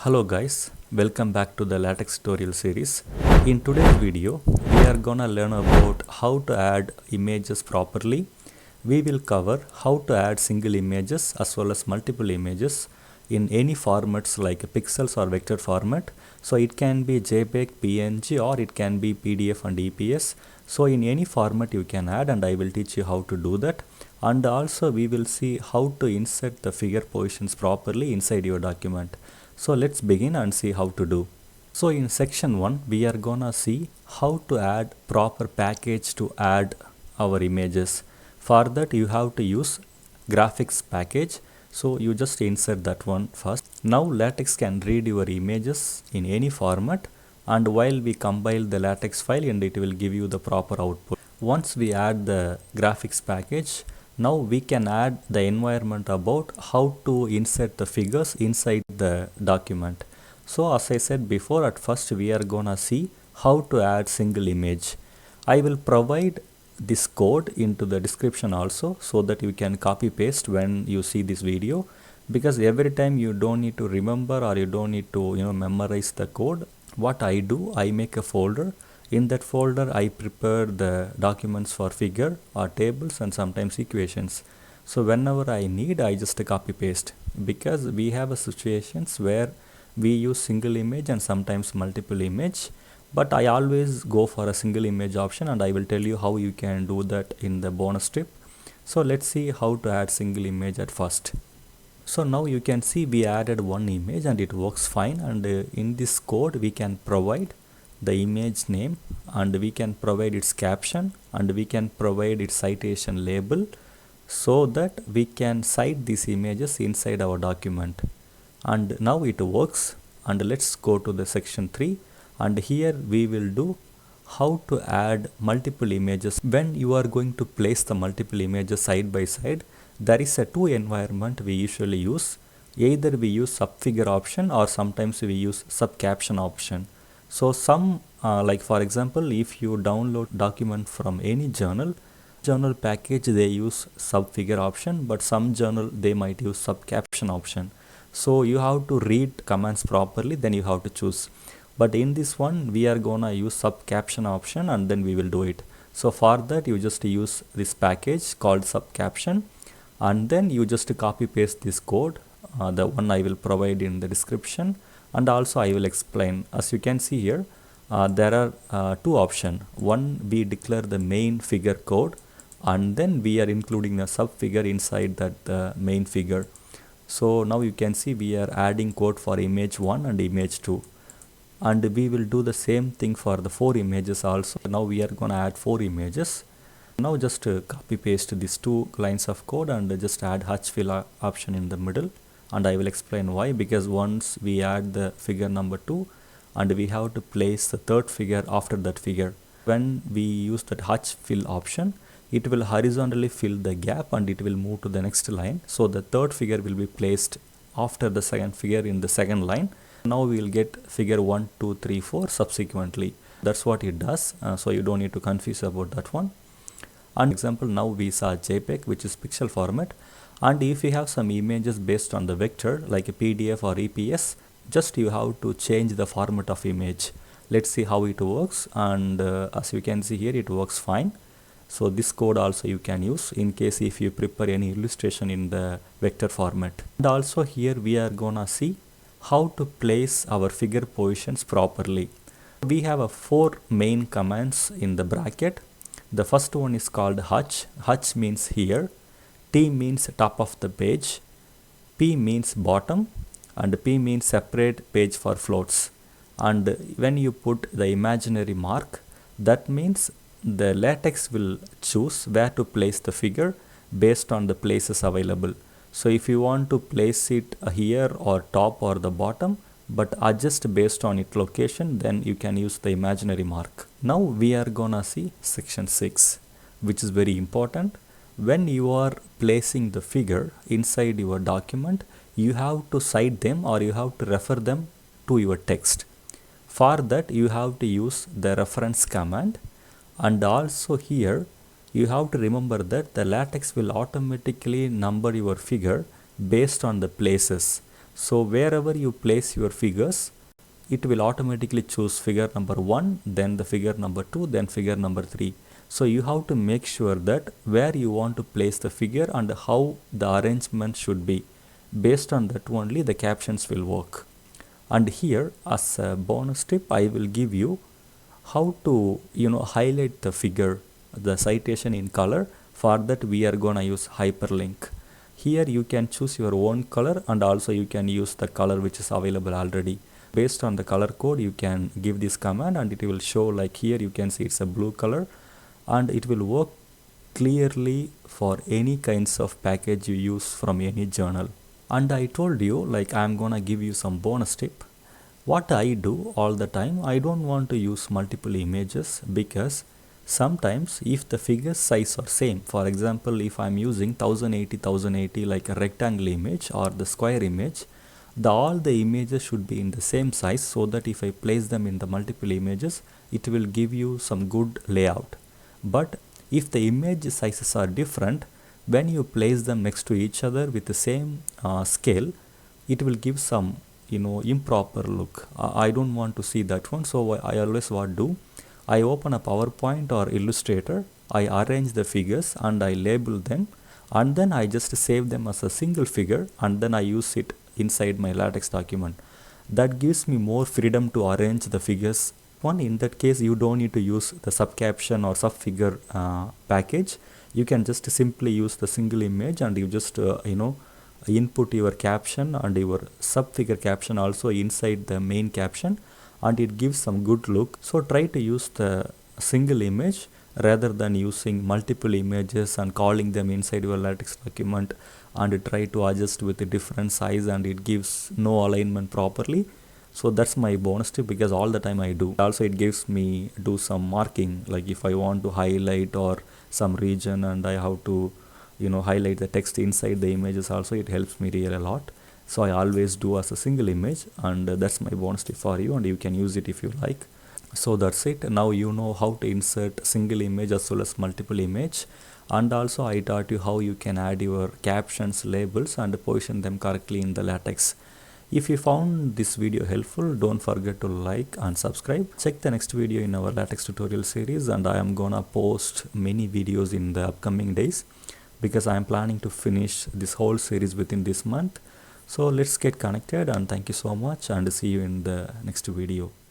Hello guys, welcome back to the LaTeX tutorial series. In today's video, we are gonna learn about how to add images properly. We will cover how to add single images as well as multiple images in any formats like pixels or vector format. So it can be JPEG, PNG or it can be PDF and EPS. So in any format you can add, and I will teach you how to do that. And also we will see how to insert the figure positions properly inside your document. So let's begin and see how to do. So in section 1 we are gonna see how to add proper package to add our images. For that you have to use Graphicx package. So you just insert that one first. Now LaTeX can read your images in any format, and while we compile the LaTeX file, and it will give you the proper output. Once we add the Graphicx package, now we can add the environment about how to insert the figures inside the document. So as I said before, at first we are gonna see how to add single image. I will provide this code into the description also, so that you can copy paste when you see this video, because every time you don't need to remember or you don't need to memorize the code. What I do, I make a folder. In that folder I prepare the documents for figure or tables and sometimes equations. So whenever I need, I just copy paste, because we have a situations where we use single image and sometimes multiple image, but I always go for a single image option, and I will tell you how you can do that in the bonus tip. So let's see how to add single image at first. So now you can see we added one image and it works fine, and in this code we can provide the image name, and we can provide its caption, and we can provide its citation label, so that we can cite these images inside our document. And now it works. And let's go to the section 3, and here we will do how to add multiple images. When you are going to place the multiple images side by side, there is a two environment we usually use. Either we use subfigure option or sometimes we use subcaption option. So some like for example, if you download document from any journal package, they use subfigure option, but some journal they might use subcaption option. So you have to read commands properly, then you have to choose. But in this one we are gonna use subcaption option, and then we will do it. So for that you just use this package called subcaption, and then you just copy paste this code, the one I will provide in the description, and also I will explain. As you can see here, there are two options. One, we declare the main figure code, and then we are including a subfigure inside that main figure. So now you can see we are adding code for image 1 and image 2, and we will do the same thing for the 4 images also. Now we are gonna add 4 images. Now just copy paste these 2 lines of code and just add fill option in the middle, and I will explain why. Because once we add the figure number 2, and we have to place the third figure after that figure. When we use that fill option, it will horizontally fill the gap and it will move to the next line. So the third figure will be placed after the second figure in the second line. Now we will get figure 1, 2, 3, 4 subsequently. That's what it does. So you don't need to confuse about that one. And example, now we saw JPEG, which is pixel format. And if you have some images based on the vector like a PDF or EPS, just you have to change the format of image. Let's see how it works. And as you can see here, it works fine. So this code also you can use in case if you prepare any illustration in the vector format. And also here we are gonna see how to place our figure positions properly. We have 4 main commands in the bracket. The first one is called h. H means here. T means top of the page. P means bottom, and P means separate page for floats. And when you put the imaginary mark, that means the LaTeX will choose where to place the figure based on the places available. So if you want to place it here or top or the bottom, but adjust based on its location, then you can use the imaginary mark. Now we are gonna see section 6, which is very important. When you are placing the figure inside your document, you have to cite them or you have to refer them to your text. For that you have to use the reference command, and also here you have to remember that the LaTeX will automatically number your figure based on the places. So wherever you place your figures, it will automatically choose figure number 1, then the figure number 2, then figure number 3. So you have to make sure that where you want to place the figure and how the arrangement should be. Based on that only the captions will work. And here as a bonus tip, I will give you how to highlight the figure, the citation in color. For that we are gonna use hyperlink. Here you can choose your own color and also you can use the color which is available already. Based on the color code you can give this command and it will show, like here you can see it's a blue color, and it will work clearly for any kinds of package you use from any journal. And I told you, like, I'm gonna give you some bonus tip. What I do all the time, I don't want to use multiple images because sometimes if the figure size are same, for example if I'm using 1080 like a rectangle image or the square image, all the images should be in the same size, so that if I place them in the multiple images it will give you some good layout. But if the image sizes are different, when you place them next to each other with the same scale, it will give some improper look. I don't want to see that one. So I always what do, I open a PowerPoint or Illustrator, I arrange the figures and I label them, and then I just save them as a single figure and then I use it inside my LaTeX document. That gives me more freedom to arrange the figures. In that case you don't need to use the subcaption or subfigure package. You can just simply use the single image and you just input your caption and your subfigure caption also inside the main caption, and it gives some good look. So try to use the single image rather than using multiple images and calling them inside your LaTeX document and try to adjust with a different size and it gives no alignment properly. So that's my bonus tip, because all the time I do. Also it gives me do some marking, like if I want to highlight or some region and I have to highlight the text inside the images also, it helps me really a lot. So I always do as a single image, and that's my bonus tip for you, and you can use it if you like. So that's it. Now you know how to insert single image as well as multiple image, and also I taught you how you can add your captions, labels and position them correctly in the LaTeX. If you found this video helpful, don't forget to like and subscribe. Check the next video in our LaTeX tutorial series, and I am gonna post many videos in the upcoming days because I am planning to finish this whole series within this month. So let's get connected, and thank you so much and see you in the next video.